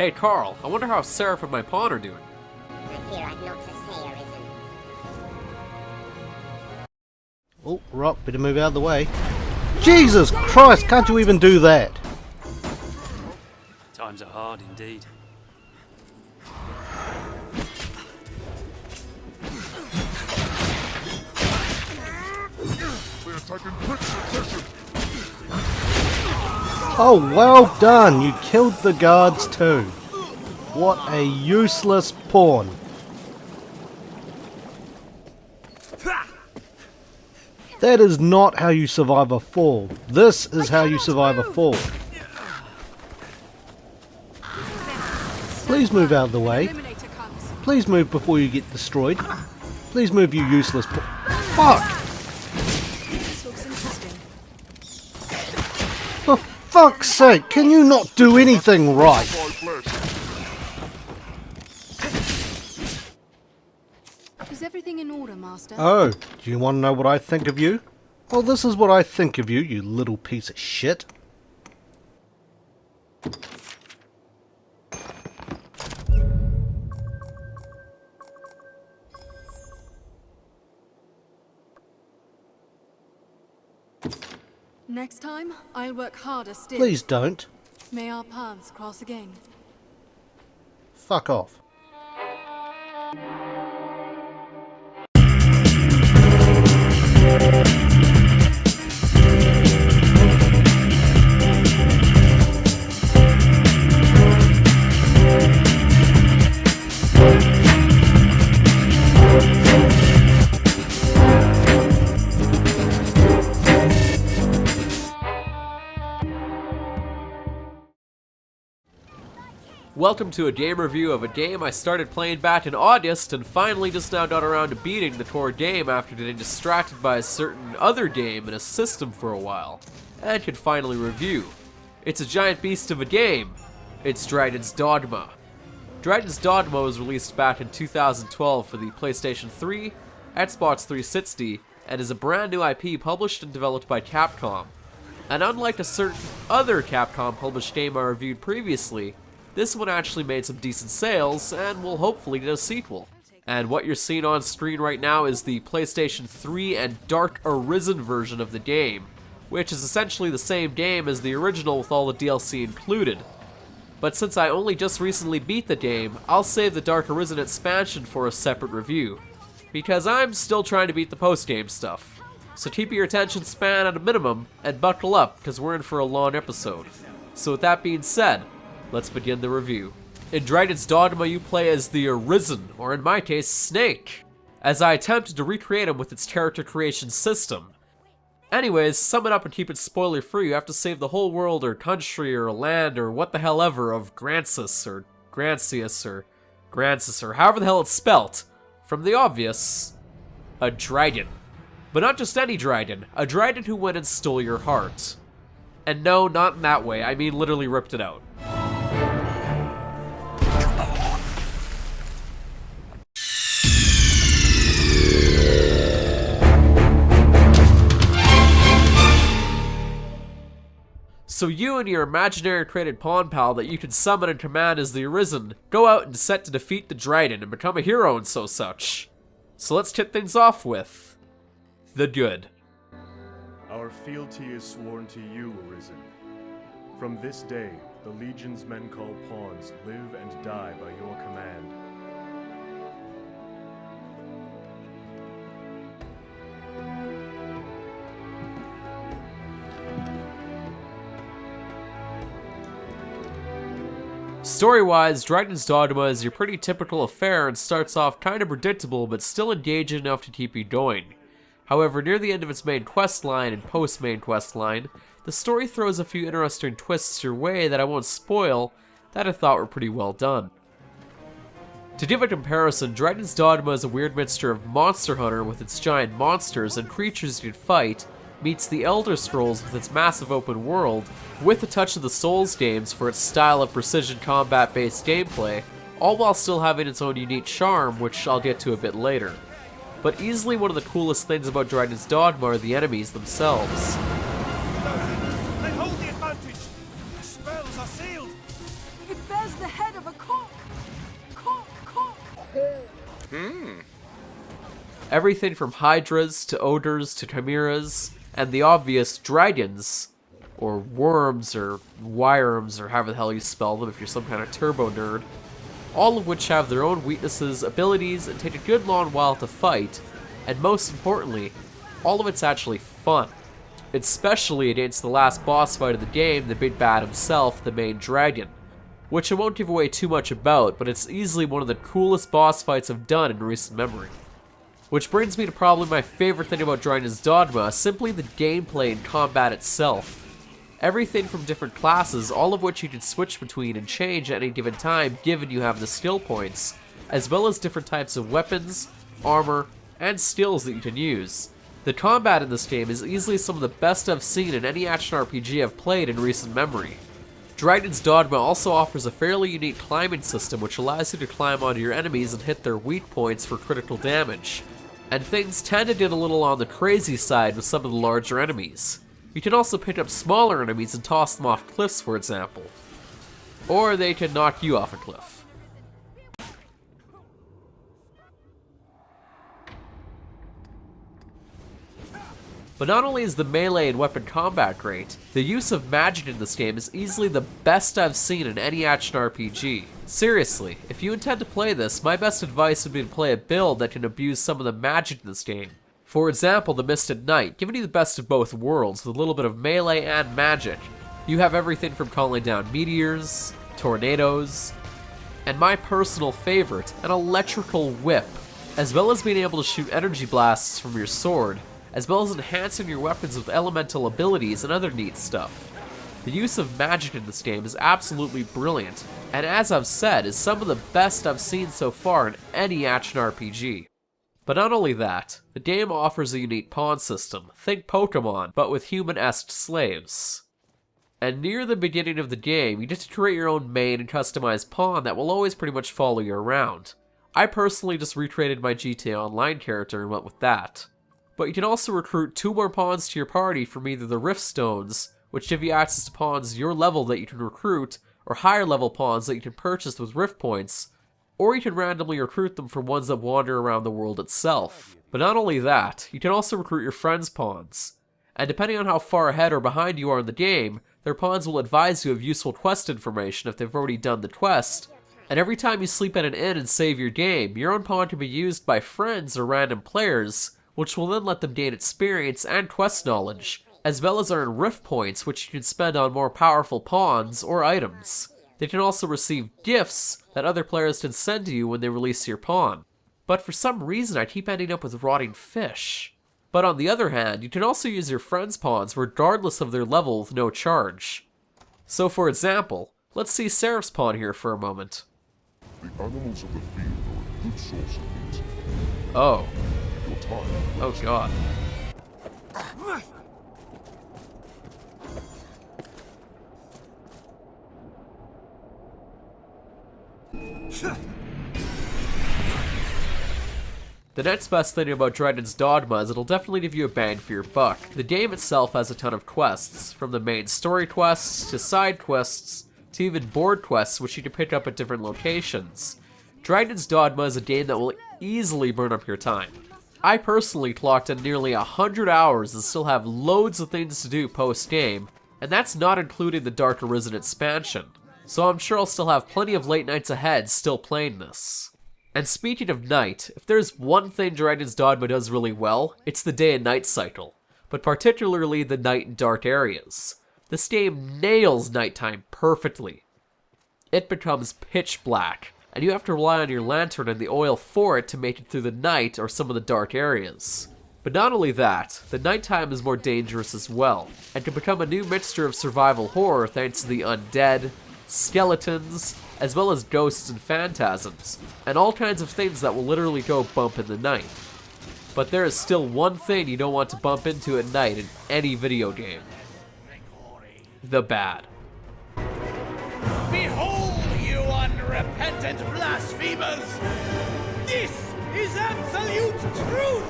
Hey Carl, I wonder how Surf and my pawn are doing. I fear I've not to say, Arisen. Oh, Rock, better move out of the way. Jesus Christ, can't you even do that? Times are hard indeed. We're taking quick succession. Oh, well done, you killed the guards too. What a useless pawn. That is not how you survive a fall. This is how you survive a fall. Please move out of the way. Please move before you get destroyed. Please move, you useless Fuck! For fuck's sake, can you not do anything right? Is everything in order, Master? Oh, do you want to know what I think of you? Well, this is what I think of you, you little piece of shit. Next time, I'll work harder still. Please don't. May our paths cross again. Fuck off. Welcome to a game review of a game I started playing back in August and finally just now got around to beating the core game after getting distracted by a certain other game in a system for a while, and can finally review. It's a giant beast of a game. It's Dryden's Dogma. Dryden's Dogma was released back in 2012 for the PlayStation 3, Xbox 360, and is a brand new IP published and developed by Capcom. And unlike a certain other Capcom published game I reviewed previously, this one actually made some decent sales, and will hopefully get a sequel. And what you're seeing on screen right now is the PlayStation 3 and Dark Arisen version of the game, which is essentially the same game as the original with all the DLC included. But since I only just recently beat the game, I'll save the Dark Arisen expansion for a separate review, because I'm still trying to beat the post-game stuff. So keep your attention span at a minimum, and buckle up, because we're in for a long episode. So with that being said, let's begin the review. In Dryden's Dogma, you play as the Arisen, or in my case, Snake, as I attempted to recreate him with its character creation system. Anyways, sum it up and keep it spoiler free, you have to save the whole world or country or land or what the hell ever of Grancis or Grancius or Grancis or however the hell it's spelt, from the obvious, a Dryden. But not just any Dryden, a Dryden who went and stole your heart. And no, not in that way, I mean literally ripped it out. So you and your imaginary created pawn pal that you can summon and command as the Arisen go out and set to defeat the Dryden and become a hero and so such. So let's kick things off with the good. Our fealty is sworn to you, Arisen. From this day, the Legion's men called pawns live and die by your command. Story-wise, Dryden's Dogma is your pretty typical affair and starts off kind of predictable but still engaging enough to keep you going. However, near the end of its main quest line and post-main quest line, the story throws a few interesting twists your way that I won't spoil that I thought were pretty well done. To give a comparison, Dryden's Dogma is a weird mixture of Monster Hunter with its giant monsters and creatures you can fight, meets the Elder Scrolls with its massive open world, with a touch of the Souls games for its style of precision combat-based gameplay, all while still having its own unique charm, which I'll get to a bit later. But easily one of the coolest things about Dryden's Dogma are the enemies themselves. They hold the advantage. The spells are sealed. It bears the head of Everything from hydras to odors to chimeras, and the obvious dragons, or worms, or wirems, or however the hell you spell them if you're some kind of turbo nerd, all of which have their own weaknesses, abilities, and take a good long while to fight, and most importantly, all of it's actually fun. Especially against the last boss fight of the game, the big bad himself, the main dragon, which I won't give away too much about, but it's easily one of the coolest boss fights I've done in recent memory. Which brings me to probably my favorite thing about Dragon's Dogma, simply the gameplay and combat itself. Everything from different classes, all of which you can switch between and change at any given time given you have the skill points, as well as different types of weapons, armor, and skills that you can use. The combat in this game is easily some of the best I've seen in any action RPG I've played in recent memory. Dragon's Dogma also offers a fairly unique climbing system which allows you to climb onto your enemies and hit their weak points for critical damage. And things tend to get a little on the crazy side with some of the larger enemies. You can also pick up smaller enemies and toss them off cliffs, for example. Or they can knock you off a cliff. But not only is the melee and weapon combat great, the use of magic in this game is easily the best I've seen in any action RPG. Seriously, if you intend to play this, my best advice would be to play a build that can abuse some of the magic in this game. For example, the Misted Knight, giving you the best of both worlds with a little bit of melee and magic. You have everything from calling down meteors, tornadoes, and my personal favorite, an electrical whip, as well as being able to shoot energy blasts from your sword, as well as enhancing your weapons with elemental abilities and other neat stuff. The use of magic in this game is absolutely brilliant, and as I've said, is some of the best I've seen so far in any action RPG. But not only that, the game offers a unique pawn system, think Pokemon, but with human-esque slaves. And near the beginning of the game, you get to create your own main and customized pawn that will always pretty much follow you around. I personally just recreated my GTA Online character and went with that. But you can also recruit 2 more pawns to your party from either the Rift Stones, which give you access to pawns your level that you can recruit, or higher level pawns that you can purchase with Rift Points, or you can randomly recruit them from ones that wander around the world itself. But not only that, you can also recruit your friends' pawns. And depending on how far ahead or behind you are in the game, their pawns will advise you of useful quest information if they've already done the quest, and every time you sleep at an inn and save your game, your own pawn can be used by friends or random players, which will then let them gain experience and quest knowledge, as well as earn Rift Points which you can spend on more powerful pawns or items. They can also receive gifts that other players can send to you when they release your pawn. But for some reason I keep ending up with rotting fish. But on the other hand, you can also use your friends' pawns regardless of their level with no charge. So for example, let's see Seraph's pawn here for a moment. The animals of the field are a good source of meat. Oh. Your time. Oh god. The next best thing about Dragon's Dogma is it'll definitely give you a bang for your buck. The game itself has a ton of quests, from the main story quests, to side quests, to even board quests which you can pick up at different locations. Dragon's Dogma is a game that will easily burn up your time. I personally clocked in nearly 100 hours and still have loads of things to do post-game, and that's not including the Dark Arisen expansion, so I'm sure I'll still have plenty of late nights ahead still playing this. And speaking of night, if there's one thing Dragon's Dogma does really well, it's the day and night cycle, but particularly the night and dark areas. This game nails nighttime perfectly. It becomes pitch black, and you have to rely on your lantern and the oil for it to make it through the night or some of the dark areas. But not only that, the nighttime is more dangerous as well, and can become a new mixture of survival horror thanks to the undead, skeletons, as well as ghosts and phantasms, and all kinds of things that will literally go bump in the night. But there is still one thing you don't want to bump into at night in any video game. The bad. Behold, you unrepentant blasphemers! This is absolute truth!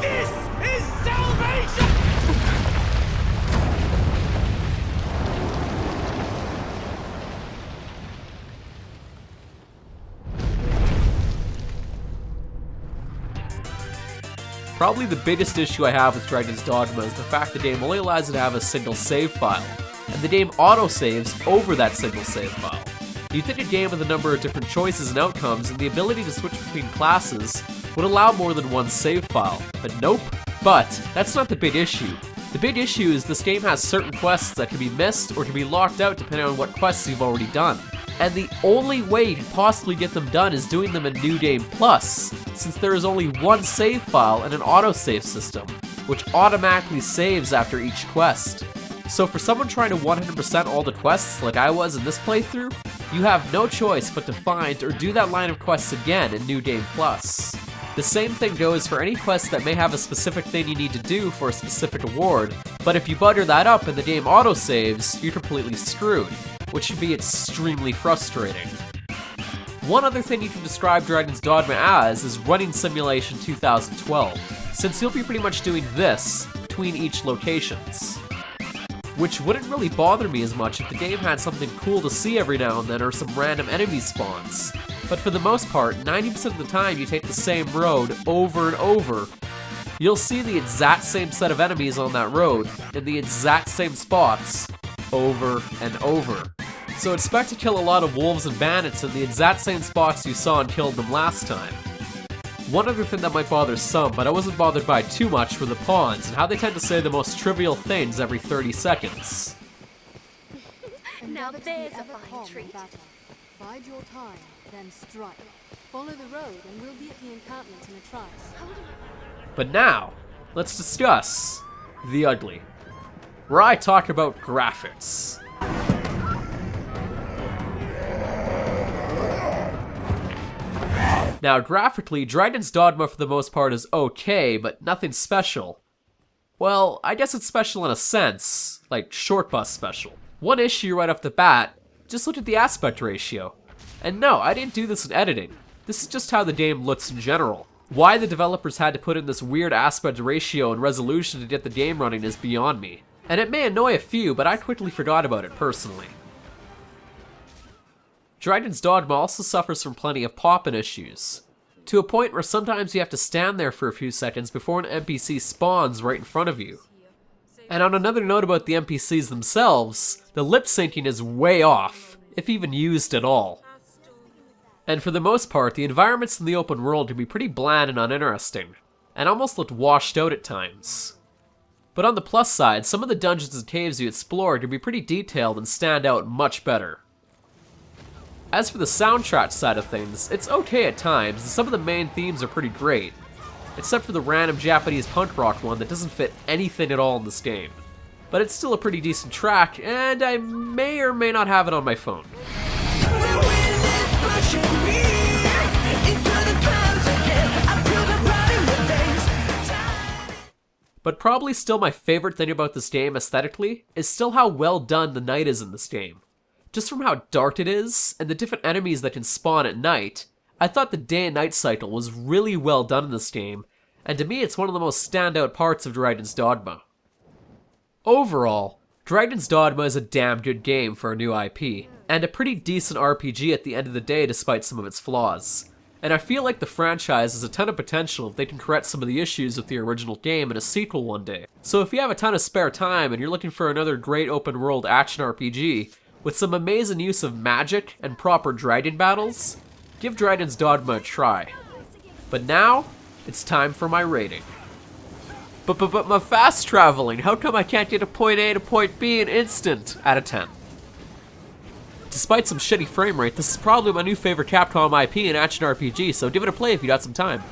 This is salvation! Probably the biggest issue I have with Dragon's Dogma is the fact the game only allows you to have a single save file, and the game autosaves over that single save file. You'd think a game with a number of different choices and outcomes and the ability to switch between classes would allow more than one save file, but nope. But that's not the big issue. The big issue is this game has certain quests that can be missed or can be locked out depending on what quests you've already done. And the only way you can possibly get them done is doing them in New Game Plus, since there is only one save file and an autosave system, which automatically saves after each quest. So for someone trying to 100% all the quests like I was in this playthrough, you have no choice but to find or do that line of quests again in New Game Plus. The same thing goes for any quest that may have a specific thing you need to do for a specific award, but if you butter that up and the game autosaves, you're completely screwed, which can be extremely frustrating. One other thing you can describe Dragon's Dogma as is Running Simulation 2012, since you'll be pretty much doing this between each locations. Which wouldn't really bother me as much if the game had something cool to see every now and then or some random enemy spawns. But for the most part, 90% of the time you take the same road over and over. You'll see the exact same set of enemies on that road in the exact same spots over and over. So expect to kill a lot of wolves and bandits in the exact same spots you saw and killed them last time. One other thing that might bother some, but I wasn't bothered by too much, were the pawns and how they tend to say the most trivial things every 30 seconds. Now there's a fine treat. Bide your time, then strike. Follow the road and we'll be at the encampment in a trice. But now, let's discuss the ugly, where I talk about graphics. Now, graphically, Dragon's Dogma for the most part is okay, but nothing special. Well, I guess it's special in a sense, like short bus special. One issue right off the bat, just look at the aspect ratio. And no, I didn't do this in editing. This is just how the game looks in general. Why the developers had to put in this weird aspect ratio and resolution to get the game running is beyond me. And it may annoy a few, but I quickly forgot about it personally. Dragon's Dogma also suffers from plenty of poppin' issues, to a point where sometimes you have to stand there for a few seconds before an NPC spawns right in front of you. And on another note about the NPCs themselves, the lip syncing is way off, if even used at all. And for the most part, the environments in the open world can be pretty bland and uninteresting, and almost looked washed out at times. But on the plus side, some of the dungeons and caves you explore can be pretty detailed and stand out much better. As for the soundtrack side of things, it's okay at times, and some of the main themes are pretty great, except for the random Japanese punk rock one that doesn't fit anything at all in this game. But it's still a pretty decent track, and I may or may not have it on my phone. But probably still my favorite thing about this game aesthetically is still how well done the night is in this game. Just from how dark it is, and the different enemies that can spawn at night, I thought the day and night cycle was really well done in this game, and to me it's one of the most standout parts of Dragon's Dogma. Overall, Dragon's Dogma is a damn good game for a new IP, and a pretty decent RPG at the end of the day despite some of its flaws. And I feel like the franchise has a ton of potential if they can correct some of the issues with the original game in a sequel one day. So if you have a ton of spare time and you're looking for another great open world action RPG, with some amazing use of magic and proper dragon battles, give Dragon's Dogma a try. But now, it's time for my rating. But my fast traveling, how come I can't get a point A to point B in instant out of 10? Despite some shitty frame rate, this is probably my new favorite Capcom IP in action RPG, so give it a play if you got some time.